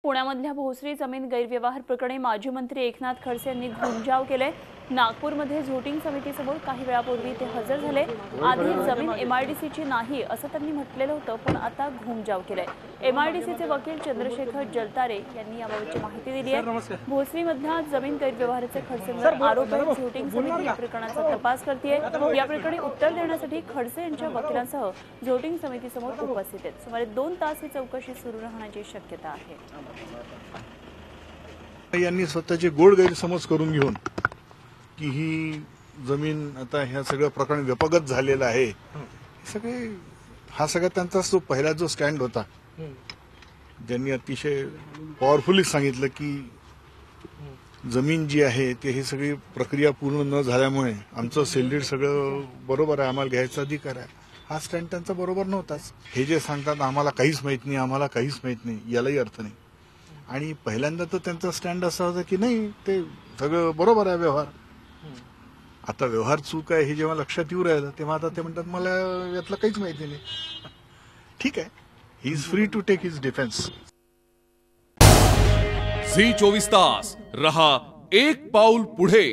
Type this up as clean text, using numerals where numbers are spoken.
पुण्यामधल्या भोसरी जमीन गैरव्यवहार प्रकरणी माजी मंत्री एकनाथ खडसे यांनी घुमजाव केले। नागपूरमध्ये झोटिंग समितीसमोर काही वेळापूर्वी ते हजर झाले। आधी जमीन एमआयडीसीची नाही असं त्यांनी म्हटलेलं होतं, पण आता घुमजाव केलाय। एमआयडीसीचे वकील चंद्रशेखर जलतारे यांनी याबाबतची माहिती दिली आहे। भोसरीमधल्या जमीन गैरव्यवहाराचे खडसेंवर आरोप आहेत। झोटिंग समिती या प्रकरणाचा तपास करते। या प्रकरणी उत्तर देण्यासाठी खडसे यांच्या वकिलांसह झोटिंग समितीसमोर उपस्थित आहेत। सुमारे 2 तास ही चौकशी सुरू राहण्याची शक्यता आहे। यांनी स्वतःचे गोड गैरसमज करून घेऊन की ही जमीन आता ह्या सगळं प्रकरण व्यपगत झालेलं आहे, सगळे हा सगळा त्यांचा जो पहिला जो स्टँड होता, ज्यांनी अतिशय पॉवरफुली सांगितलं की जमीन जी आहे ते ही सगळी प्रक्रिया पूर्ण न झाल्यामुळे आमचं सेलडीड सगळं बरोबर आहे, आम्हाला घ्यायचा अधिकार आहे, हा स्टँड त्यांचा बरोबर नव्हताच। हे जे सांगतात आम्हाला काहीच माहित नाही, आम्हाला काहीच माहित नाही, यालाही अर्थ नाही। आणि पहिल्यांदा तर त्यांचा स्टँड असा होता की नाही ते सगळं बरोबर आहे व्यवहार। आता व्यवहार चूक आहे हे जेव्हा लक्षात येऊ राहिलं तेव्हा आता ते म्हणतात मला यातलं काहीच माहिती नाही। ठीक आहे, he is free to take his defence. Zee 24 Taas रहा एक पाऊल पुढे।